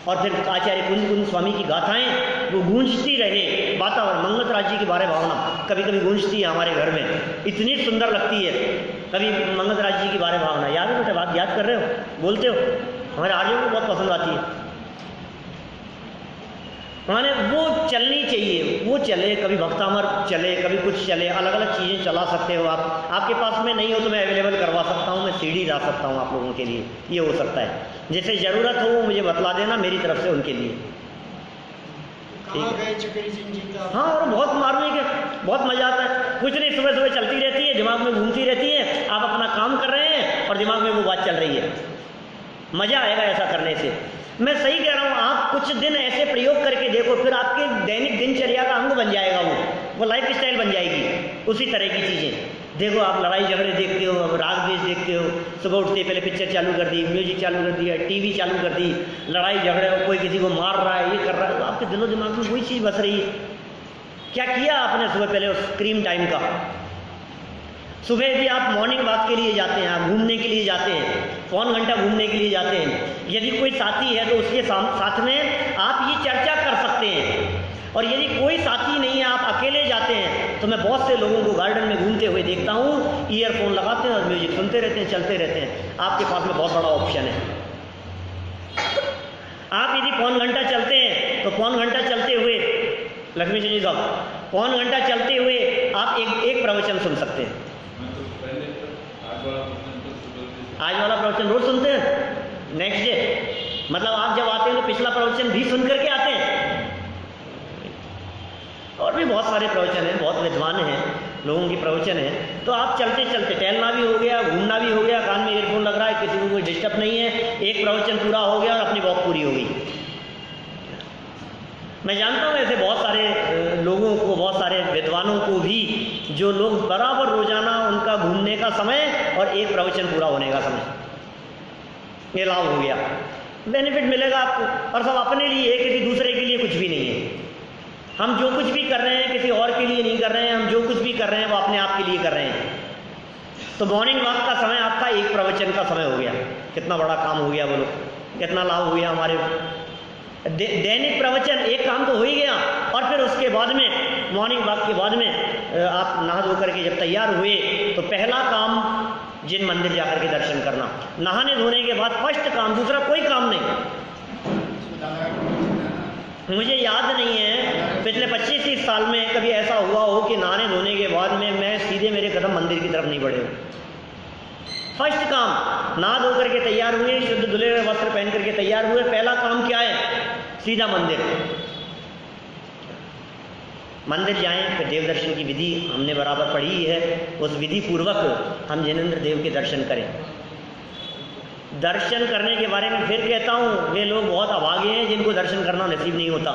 और फिर आचार्य कुंज कुंज स्वामी की गाथाएं वो गूंजती रहे, वातावरण, मंगतराज जी की बारे भावना कभी कभी गूंजती है हमारे घर में, इतनी सुंदर लगती है। कभी मंगतराज जी की बारे भावना याद है बेटा? बात याद कर रहे हो, बोलते हो? हमारे आर्यों को बहुत पसंद आती है। माने वो चलनी चाहिए, वो चले, कभी भक्तामृत चले, कभी कुछ चले, अलग अलग चीज़ें चला सकते हो आप। आपके पास में नहीं हो तो मैं अवेलेबल करवा सकता हूँ, मैं सीडी ला सकता हूँ आप लोगों के लिए, ये हो सकता है। जैसे ज़रूरत हो वो मुझे बतला देना, मेरी तरफ से उनके लिए हाँ, और बहुत मार्मिक है, बहुत मजा आता है। कुछ नहीं, सुबह सुबह चलती रहती है, दिमाग में घूमती रहती है, आप अपना काम कर रहे हैं और दिमाग में वो बात चल रही है। मजा आएगा ऐसा करने से। मैं सही कह रहा हूँ, आप कुछ दिन ऐसे प्रयोग करके देखो, फिर आपके दैनिक दिनचर्या का अंग बन जाएगा, वो लाइफ स्टाइल बन जाएगी उसी तरह की चीज़ें। देखो, आप लड़ाई झगड़े देखते हो, अब राग द्वेष देखते हो, सुबह उठते पहले पिक्चर चालू कर दी, म्यूजिक चालू कर दिया, टीवी चालू कर दी, लड़ाई झगड़े, कोई किसी को मार रहा है, ये कर रहा है, तो आपके दिलो दिमाग में वही चीज़ बस रही है। क्या किया आपने सुबह पहले उस स्क्रीन टाइम का? सुबह यदि आप मॉर्निंग वॉक के लिए जाते हैं, आप घूमने के लिए जाते हैं, पौन घंटा घूमने के लिए जाते हैं, यदि कोई साथी है तो उसके साथ में आप ये चर्चा कर सकते हैं। और यदि कोई साथी नहीं है, आप अकेले जाते हैं, तो मैं बहुत से लोगों को गार्डन में घूमते हुए देखता हूँ, ईयरफोन लगाते हैं और म्यूजिक सुनते रहते हैं, चलते रहते हैं। आपके पास में बहुत बड़ा ऑप्शन है। आप यदि पौन घंटा चलते हैं तो पौन घंटा चलते हुए, लक्ष्मी जी साहब, पौन घंटा चलते हुए आप एक प्रवचन सुन सकते हैं। आज वाला प्रवचन रोज सुनते हैं, नेक्स्ट डे, मतलब आप जब आते हैं तो पिछला प्रवचन भी सुन करके आते हैं। और भी बहुत सारे प्रवचन हैं, बहुत विद्वान हैं लोगों की प्रवचन है। तो आप चलते चलते, टहलना भी हो गया, घूमना भी हो गया, कान में ईयरफोन लग रहा है, किसी को कोई डिस्टर्ब नहीं है, एक प्रवचन पूरा हो गया और अपनी वॉक पूरी हो गई। मैं जानता हूँ ऐसे बहुत सारे लोगों को, बहुत सारे विद्वानों को भी, जो लोग बराबर रोजाना उनका घूमने का समय और एक प्रवचन पूरा होने का समय, ये लाभ हो गया, बेनिफिट मिलेगा आपको। और सब अपने लिए है, किसी दूसरे के लिए कुछ भी नहीं है। हम जो कुछ भी कर रहे हैं किसी और के लिए नहीं कर रहे हैं, हम जो कुछ भी कर रहे हैं वो अपने आप के लिए कर रहे हैं। तो मॉर्निंग वॉक का समय आपका एक प्रवचन का समय हो गया, कितना बड़ा काम हो गया बोलो, कितना लाभ हो गया हमारे। दैनिक प्रवचन एक काम तो हो ही गया। और फिर उसके बाद में मॉर्निंग वॉक के बाद में आप नहा धो करके जब तैयार हुए तो पहला काम जिन मंदिर जाकर के दर्शन करना, नहाने धोने के बाद फर्स्ट काम, दूसरा कोई काम नहीं। मुझे याद नहीं है पिछले 25-30 साल में कभी ऐसा हुआ हो कि नहाने धोने के बाद में मैं सीधे मेरे कदम मंदिर की तरफ नहीं बढ़े। फर्स्ट काम, नहा धो करके तैयार हुए, शुद्ध धुले हुए वस्त्र पहन करके तैयार हुए, पहला काम क्या है? सीधा मंदिर। मंदिर जाएं, फिर देव दर्शन की विधि हमने बराबर पढ़ी है, उस विधि पूर्वक हम जिनेंद्र देव के दर्शन करें। दर्शन करने के बारे में फिर कहता हूँ, वे लोग बहुत अभागे हैं जिनको दर्शन करना नसीब नहीं होता।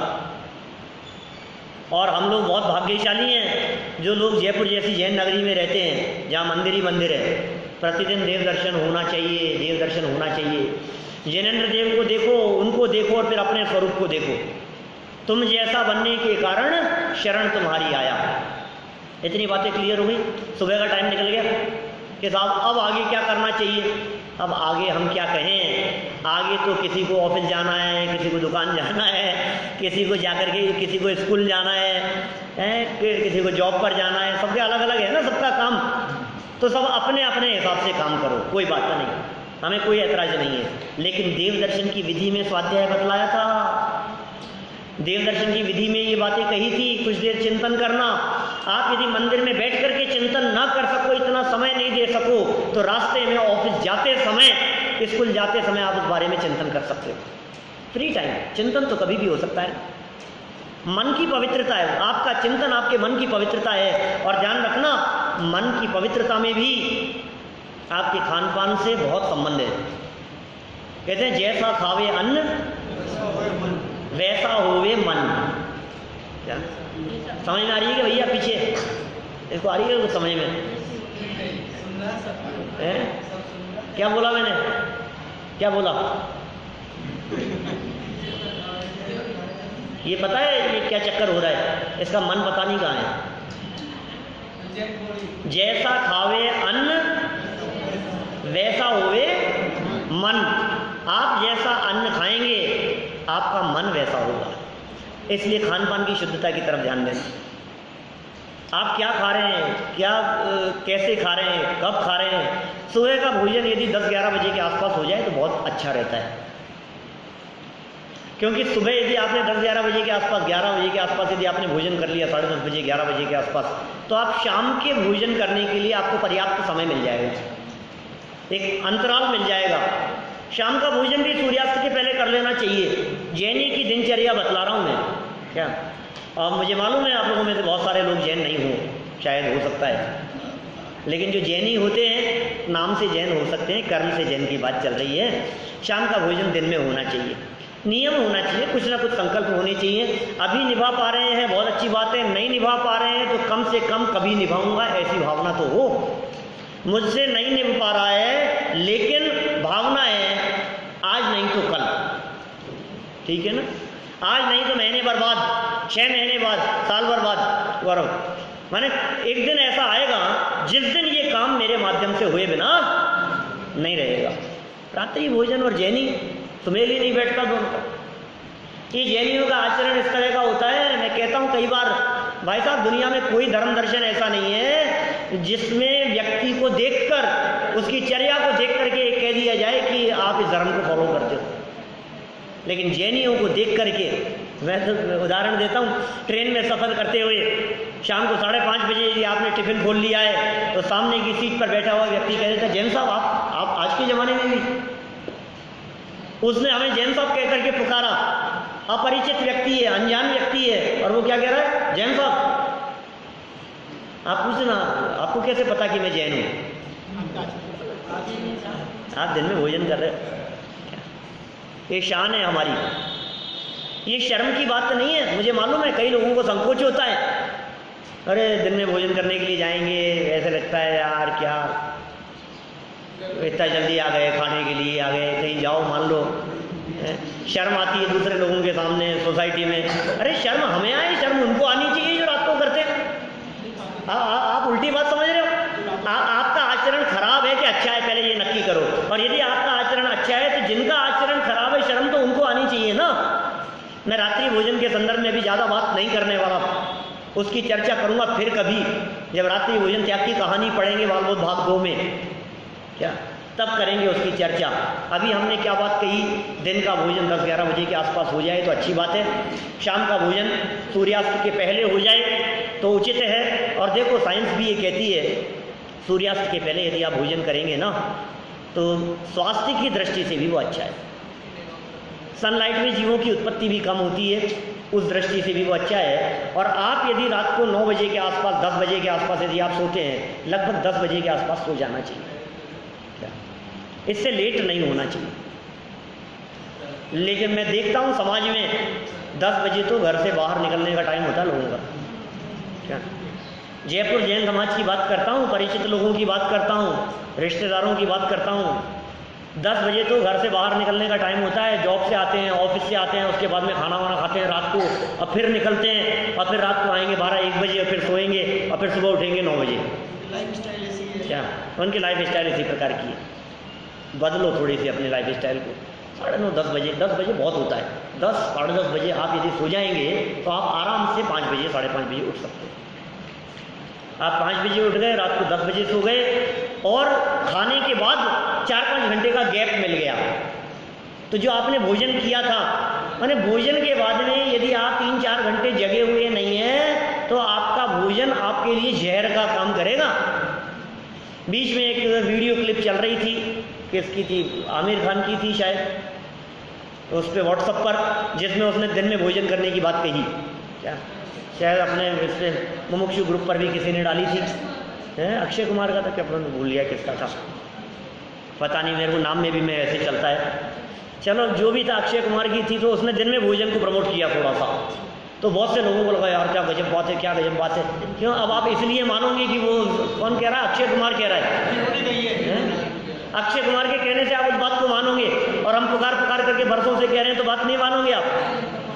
और हम लोग बहुत भाग्यशाली हैं जो लोग जयपुर जैसी जैन नगरी में रहते हैं, जहाँ मंदिर ही मंदिर है। प्रतिदिन देव दर्शन होना चाहिए, देव दर्शन होना चाहिए। जिनेंद्र देव को देखो, उनको देखो और फिर अपने स्वरूप को देखो। तुम जैसा बनने के कारण शरण तुम्हारी आया। इतनी बातें क्लियर हो गई। सुबह का टाइम निकल गया कि साहब अब आगे क्या करना चाहिए। अब आगे हम क्या कहें, आगे तो किसी को ऑफिस जाना है, किसी को दुकान जाना है, किसी को जाकर के किसी को स्कूल जाना है, फिर किसी को जॉब पर जाना है। सबके अलग अलग है ना सबका काम, तो सब अपने अपने हिसाब से काम करो, कोई बात नहीं, हमें कोई ऐतराज नहीं है। लेकिन देव दर्शन की विधि में स्वाध्याय बतलाया था, देव दर्शन की विधि में ये बातें कही थी, कुछ देर चिंतन करना। आप यदि मंदिर में बैठ करके चिंतन ना कर सको, इतना समय नहीं दे सको, तो रास्ते में, ऑफिस जाते समय, स्कूल जाते समय आप उस बारे में चिंतन कर सकते हो। फ्री टाइम चिंतन तो कभी भी हो सकता है। मन की पवित्रता है, आपका चिंतन आपके मन की पवित्रता है। और ध्यान रखना, मन की पवित्रता में भी आपके खान पान से बहुत संबंध है। कहते हैं जैसा खावे अन्न वैसा होवे मन। क्या समझ में आ रही है कि भैया? पीछे इसको आ रही है कुछ समझ में है? क्या बोला मैंने, क्या बोला? ये पता है ये क्या चक्कर हो रहा है? इसका मन पता नहीं कहाँ है। जैसा खावे अन्न वैसा होवे मन। आप जैसा अन्न खाएंगे आपका मन वैसा होगा। इसलिए खान पान की शुद्धता की तरफ ध्यान दें। आप क्या खा रहे हैं, क्या कैसे खा रहे हैं, कब खा रहे हैं। सुबह का भोजन यदि 10-11 बजे के आसपास हो जाए तो बहुत अच्छा रहता है, क्योंकि सुबह यदि आपने 10-11 बजे के आसपास, 11 बजे के आसपास यदि आपने भोजन कर लिया, 10:30 बजे, 11 बजे के आसपास, तो आप शाम के भोजन करने के लिए आपको पर्याप्त समय मिल जाएगा, एक अंतराल मिल जाएगा। शाम का भोजन भी सूर्यास्त के पहले कर लेना चाहिए। जैनी की दिनचर्या बतला रहा हूँ मैं। क्या? और मुझे मालूम है आप लोगों में से बहुत सारे लोग जैन नहीं हो, शायद हो सकता है, लेकिन जो जैनी होते हैं नाम से जैन हो सकते हैं, कर्म से जैन की बात चल रही है। शाम का भोजन दिन में होना चाहिए, नियम होना चाहिए, कुछ ना कुछ संकल्प होने चाहिए। अभी निभा पा रहे हैं बहुत अच्छी बात है, नहीं निभा पा रहे हैं तो कम से कम कभी निभाऊंगा ऐसी भावना तो हो। मुझसे नहीं निभ पा रहा है लेकिन भावना है आज नहीं तो कल, ठीक है ना? आज नहीं तो महीने भर बाद, 6 महीने बाद, साल भर बाद करो। माने एक दिन ऐसा आएगा जिस दिन ये काम मेरे माध्यम से हुए बिना नहीं रहेगा। रात्रि भोजन और जैनी सुमेल ही नहीं बैठता दोनों का। ये जैनियों का आचरण इस तरह का होता है, मैं कहता हूँ कई बार, भाई साहब दुनिया में कोई धर्म दर्शन ऐसा नहीं है जिसमें व्यक्ति को देखकर, उसकी चर्या को देख करके कह दिया जाए कि आप इस धर्म को फॉलो करते हो। लेकिन जैनियों को देख करके, मैं तो उदाहरण देता हूँ, ट्रेन में सफ़र करते हुए शाम को 5:30 बजे यदि आपने टिफ़िन खोल लिया है तो सामने की सीट पर बैठा हुआ व्यक्ति कह देता है जैन साहब आप आज के ज़माने में भी, उसने हमें जैन साहब कह करके पुकारा, अपरिचित व्यक्ति है, अनजान व्यक्ति है, और वो क्या कह रहा है? जैन साहब। आप पूछना आपको कैसे पता कि मैं जैन हूँ? आप दिन में भोजन कर रहे हो, ये शान है हमारी, ये शर्म की बात नहीं है। मुझे मालूम है कई लोगों को संकोच होता है, अरे दिन में भोजन करने के लिए जाएंगे, ऐसे लगता है यार क्या इतना जल्दी आ गए, खाने के लिए आ गए, कहीं जाओ मान लो, शर्म आती है दूसरे लोगों के सामने सोसाइटी में। अरे शर्म हमें आए, शर्म उनको आनी चाहिए जो रात को करते हैं। आप उल्टी बात समझ रहे हो। आपका आचरण खराब है कि अच्छा है, पहले ये नक्की करो। और यदि आपका आचरण अच्छा है तो जिनका आचरण खराब है शर्म तो उनको आनी चाहिए ना। मैं रात्रि भोजन के संदर्भ में भी ज़्यादा बात नहीं करने वाला, उसकी चर्चा करूंगा फिर कभी, जब रात्रि भोजन त्याग की कहानी पढ़ेंगे वाल्मीकि भाग 2 में, क्या तब करेंगे उसकी चर्चा। अभी हमने क्या बात कही, दिन का भोजन 10-11 बजे के आसपास हो जाए तो अच्छी बात है, शाम का भोजन सूर्यास्त के पहले हो जाए तो उचित है। और देखो साइंस भी ये कहती है सूर्यास्त के पहले यदि आप भोजन करेंगे ना तो स्वास्थ्य की दृष्टि से भी वो अच्छा है। सनलाइट में जीवों की उत्पत्ति भी कम होती है, उस दृष्टि से भी वो अच्छा है। और आप यदि रात को 9 बजे के आसपास, 10 बजे के आसपास यदि आप सोते हैं, लगभग 10 बजे के आसपास सो जाना चाहिए, क्या इससे लेट नहीं होना चाहिए। लेकिन मैं देखता हूँ समाज में 10 बजे तो घर से बाहर निकलने का टाइम होता है लोगों का, क्या जयपुर जैन समाज की बात करता हूँ, परिचित लोगों की बात करता हूँ, रिश्तेदारों की बात करता हूँ, 10 बजे तो घर से बाहर निकलने का टाइम होता है। जॉब से आते हैं, ऑफिस से आते हैं, उसके बाद में खाना वाना खाते हैं रात को, और फिर निकलते हैं, और फिर रात को आएंगे 12-1 बजे, और फिर सोएंगे, और फिर सुबह उठेंगे 9 बजे। लाइफ स्टाइल ऐसी है, क्या उनकी लाइफ स्टाइल इसी प्रकार की है। बदलो थोड़ी सी अपनी लाइफ स्टाइल को। 9:30-10 बजे, 10 बजे बहुत होता है, 10-10:30 बजे आप यदि सो जाएंगे तो आप आराम से 5 बजे 5:30 बजे उठ सकते हैं। आप 5 बजे उठ गए, रात को 10 बजे सो गए, और खाने के बाद 4-5 घंटे का गैप मिल गया, तो जो आपने भोजन किया था, माने भोजन के बाद में यदि आप 3-4 घंटे जगे हुए नहीं हैं तो आपका भोजन आपके लिए जहर का काम करेगा। बीच में एक वीडियो क्लिप चल रही थी, किसकी थी, आमिर खान की थी शायद, उस पर व्हाट्सएप पर, जिसमें उसने दिन में भोजन करने की बात कही, क्या शायद अपने इससे मुमुक्षु ग्रुप पर भी किसी ने डाली थी, अक्षय कुमार का था क्या, भूल गया किसका था, पता नहीं, मेरे को नाम में भी मैं ऐसे चलता है। चलो जो भी था, अक्षय कुमार की थी, तो उसने दिन में भोजन को प्रमोट किया थोड़ा सा, तो बहुत से लोगों को लगा यार क्या गजब बात है, क्या गजब बात है। क्यों? अब आप इसलिए मानोगे कि वो कौन कह रहा है, अक्षय कुमार कह रहा है, अक्षय कुमार के कहने से आप उस बात को मानोगे, और हम पुकार करके बरसों से कह रहे हैं तो बात नहीं मानोगे आप,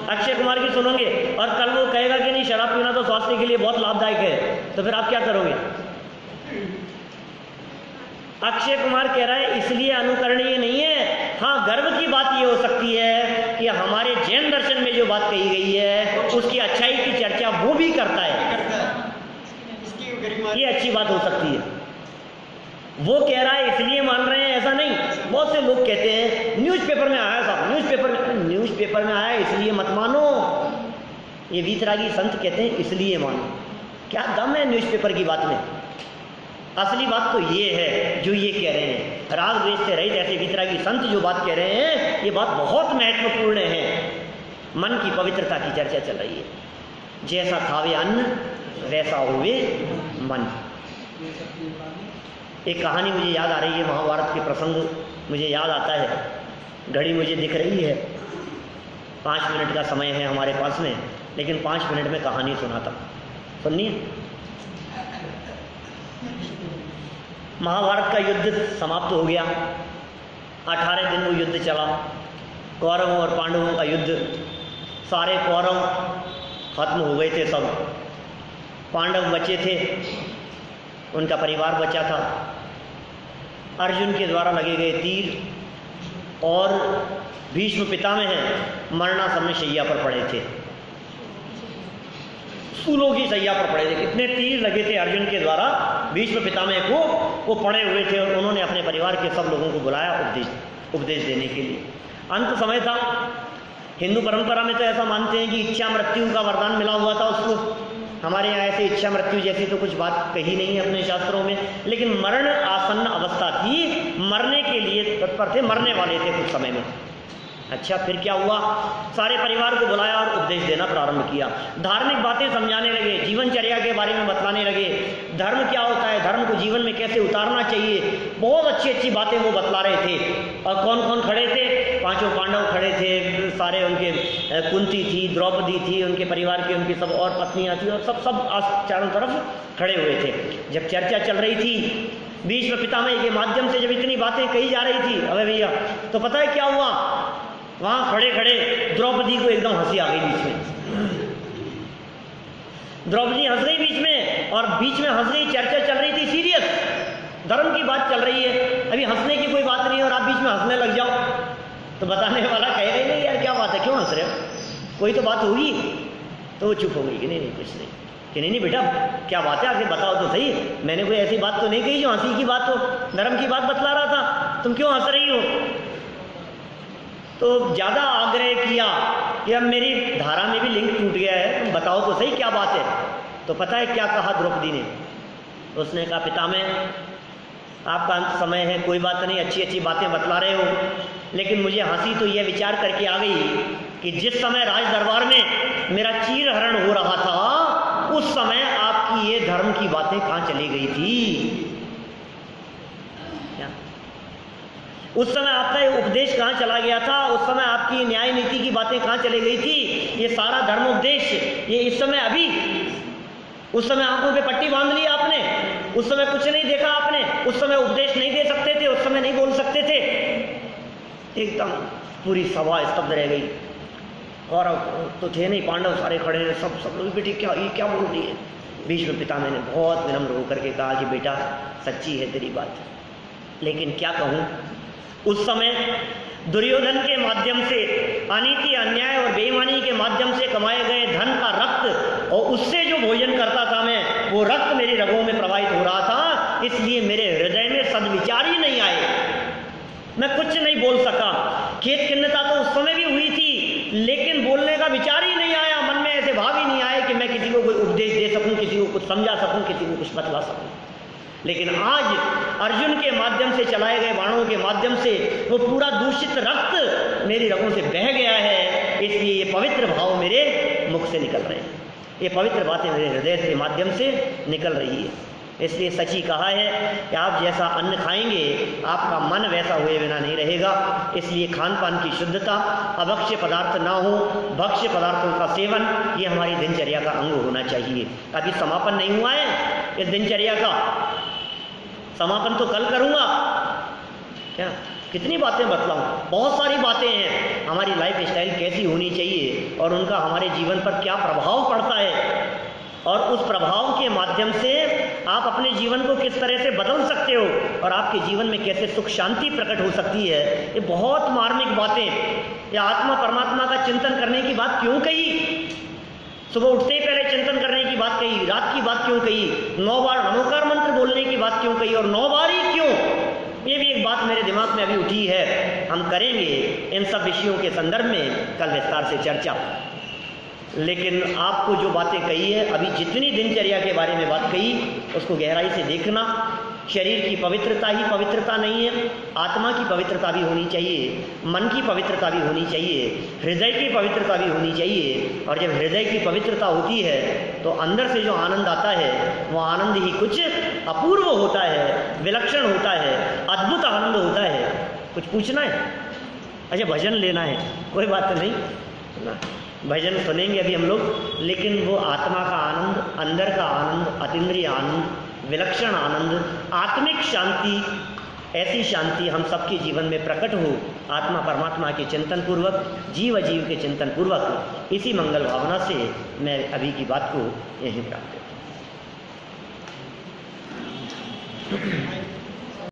अक्षय कुमार की सुनोगे, और कल वो कहेगा कि नहीं शराब पीना तो स्वास्थ्य के लिए बहुत लाभदायक है, तो फिर आप क्या करोगे। अक्षय कुमार कह रहा है इसलिए अनुकरणीय नहीं है। हाँ, गर्व की बात ये हो सकती है कि हमारे जैन दर्शन में जो बात कही गई है उसकी अच्छाई की चर्चा वो भी करता है, ये अच्छी बात हो सकती है। वो कह रहा है इसलिए मान रहे हैं, ऐसा नहीं। बहुत से लोग कहते हैं न्यूज़पेपर में आया साहब, न्यूज़पेपर में आया इसलिए मत मानो। ये वीतरागी संत कहते हैं इसलिए मानो। क्या दम है न्यूज़पेपर की बात में? असली बात तो ये है जो ये कह रहे हैं, राग द्वेष से रहित ऐसे वीतरागी संत जो बात कह रहे हैं, ये बात बहुत महत्वपूर्ण है। मन की पवित्रता की चर्चा चल रही है। जैसा खावे अन्न वैसा होवे मन। एक कहानी मुझे याद आ रही है, महाभारत के प्रसंग मुझे याद आता है। घड़ी मुझे दिख रही है, 5 मिनट का समय है हमारे पास में, लेकिन 5 मिनट में कहानी सुनाता। सुनिए, महाभारत का युद्ध समाप्त हो गया। 18 दिन वो युद्ध चला, कौरवों और पांडवों का युद्ध। सारे कौरव खत्म हो गए थे, सब पांडव बचे थे, उनका परिवार बचा था। अर्जुन के द्वारा लगे गए तीर और भीष्म पितामह मरणासन्न शैया पर पड़े थे, सूलों की शैया पर पड़े थे। कितने तीर लगे थे अर्जुन के द्वारा भीष्म पितामह को, वो पड़े हुए थे और उन्होंने अपने परिवार के सब लोगों को बुलाया उपदेश देने के लिए। अंत समय था। हिंदू परंपरा में तो ऐसा मानते हैं कि इच्छा मृत्यु का वरदान मिला हुआ था उसको। हमारे यहाँ ऐसे इच्छा मृत्यु जैसी तो कुछ बात कही नहीं है अपने शास्त्रों में, लेकिन मरण आसन्न अवस्था थी, मरने के लिए तत्पर थे, मरने वाले थे कुछ समय में। अच्छा, फिर क्या हुआ? सारे परिवार को बुलाया और उपदेश देना प्रारंभ किया। धार्मिक बातें समझाने लगे, जीवनचर्या के बारे में बतलाने लगे, धर्म क्या होता है, धर्म को जीवन में कैसे उतारना चाहिए। बहुत अच्छी अच्छी बातें वो बतला रहे थे। और कौन कौन खड़े थे? 5 पांडव खड़े थे, सारे उनके, कुंती थी, द्रौपदी थी, उनके परिवार की उनकी सब और पत्नियां थी, और सब चारों तरफ खड़े हुए थे। जब चर्चा चल रही थी, भीष्म पितामह के माध्यम से जब इतनी बातें कही जा रही थी, अबे भैया, तो पता है क्या हुआ? वहां खड़े खड़े द्रौपदी को एकदम हंसी आ गई बीच में। द्रौपदी हंस गई बीच में, और बीच में हंस गई, चर्चा चल रही थी सीरियस, धर्म की बात चल रही है, अभी हंसने की कोई बात नहीं और आप बीच में हंसने लग जाओ, तो बताने वाला कहेगा ही नहीं यार क्या बात है, क्यों हंस रहे हो, कोई तो बात होगी। तो वो चुप हो गई कि नहीं कुछ नहीं, कि नहीं बेटा क्या बात है, आगे बताओ तो सही, मैंने कोई ऐसी बात तो नहीं कही जो हंसी की बात हो, धर्म की बात बतला रहा था, तुम क्यों हंस रही हो? तो ज़्यादा आग्रह किया कि अब मेरी धारा में भी लिंक टूट गया है, तुम बताओ तो सही क्या बात है। तो पता है क्या कहा द्रौपदी ने? उसने कहा, पितामह आपका अंत समय है, कोई बात नहीं, अच्छी अच्छी बातें बतला रहे हो, लेकिन मुझे हंसी तो यह विचार करके आ गई कि जिस समय राज दरबार में मेरा चीर हरण हो रहा था, उस समय आपकी ये धर्म की बातें कहाँ चली गई थी? उस समय आपका ये उपदेश कहाँ चला गया था? उस समय आपकी न्याय नीति की बातें कहाँ चली गई थी? ये सारा धर्म उपदेश ये इस समय अभी, उस समय आंखों पे पट्टी बांध ली आपने, उस समय कुछ नहीं देखा आपने, उस समय उपदेश नहीं दे सकते थे, उस समय नहीं बोल सकते थे। एकदम पूरी सभा स्तब्ध रह गई। और तो थे नहीं, पांडव सारे खड़े हैं, सब लोग, बेटी क्या ये क्या बोल रही है? भीष्म पितामह ने बहुत विनम्र होकर के कहा कि बेटा सच्ची है तेरी बात, लेकिन क्या कहूँ, उस समय दुर्योधन के माध्यम से, अनीति अन्याय और बेईमानी के माध्यम से कमाए गए धन का रक्त, और उससे जो भोजन करता था मैं, वो रक्त मेरी रगों में प्रवाहित हो रहा था, इसलिए मेरे हृदय में सद्विचार ही नहीं आए, मैं कुछ नहीं बोल सका। खेत खिन्नता तो उस समय भी हुई थी, लेकिन बोलने का विचार ही नहीं आया, मन में ऐसे भाव ही नहीं आए कि मैं किसी को कोई उपदेश दे सकूं, किसी को कुछ समझा सकूं, किसी को कुछ बतला सकूं। लेकिन आज अर्जुन के माध्यम से चलाए गए बाणों के माध्यम से वो पूरा दूषित रक्त मेरी रगों से बह गया है, इसलिए ये पवित्र भाव मेरे मुख से निकल रहे हैं, ये पवित्र बातें मेरे हृदय के माध्यम से निकल रही है। इसलिए सच ही कहा है कि आप जैसा अन्न खाएंगे आपका मन वैसा हुए बिना नहीं रहेगा। इसलिए खान पान की शुद्धता, अभक्ष्य पदार्थ ना हो, भक्ष्य पदार्थों का सेवन, ये हमारी दिनचर्या का अंग होना चाहिए। अभी समापन नहीं हुआ है इस दिनचर्या का, समापन तो कल करूँगा। क्या कितनी बातें बतलाऊँ, बहुत सारी बातें हैं, हमारी लाइफ स्टाइल कैसी होनी चाहिए और उनका हमारे जीवन पर क्या प्रभाव पड़ता है, और उस प्रभाव के माध्यम से आप अपने जीवन को किस तरह से बदल सकते हो और आपके जीवन में कैसे सुख शांति प्रकट हो सकती है। ये बहुत मार्मिक बातें। ये आत्मा परमात्मा का चिंतन करने की बात क्यों कही? सुबह उठते ही पहले चिंतन करने की बात कही, रात की बात क्यों कही, 9 बार नमोकार मंत्र बोलने की बात क्यों कही, और 9 बार ही क्यों? ये भी एक बात मेरे दिमाग में अभी उठी है। हम करेंगे इन सब विषयों के संदर्भ में कल विस्तार से चर्चा। लेकिन आपको जो बातें कही है, अभी जितनी दिनचर्या के बारे में बात कही, उसको गहराई से देखना शरीर की पवित्रता ही पवित्रता नहीं है, आत्मा की पवित्रता भी होनी चाहिए, मन की पवित्रता भी होनी चाहिए, हृदय की पवित्रता भी होनी चाहिए। और जब हृदय की पवित्रता होती है तो अंदर से जो आनंद आता है वो आनंद ही कुछ अपूर्व होता है, विलक्षण होता है, अद्भुत आनंद होता है। कुछ पूछना है? अच्छा, भजन लेना है, कोई बात नहीं ना, भजन सुनेंगे अभी हम लोग, लेकिन वो आत्मा का आनंद, अंदर का आनंद, अतीन्द्रिय आनंद, विलक्षण आनंद, आत्मिक शांति, ऐसी शांति हम सबके जीवन में प्रकट हो, आत्मा परमात्मा के चिंतन पूर्वक, जीव अजीव के चिंतन पूर्वक। इसी मंगल भावना से मैं अभी की बात को यहीं प्राप्त करता हूँ।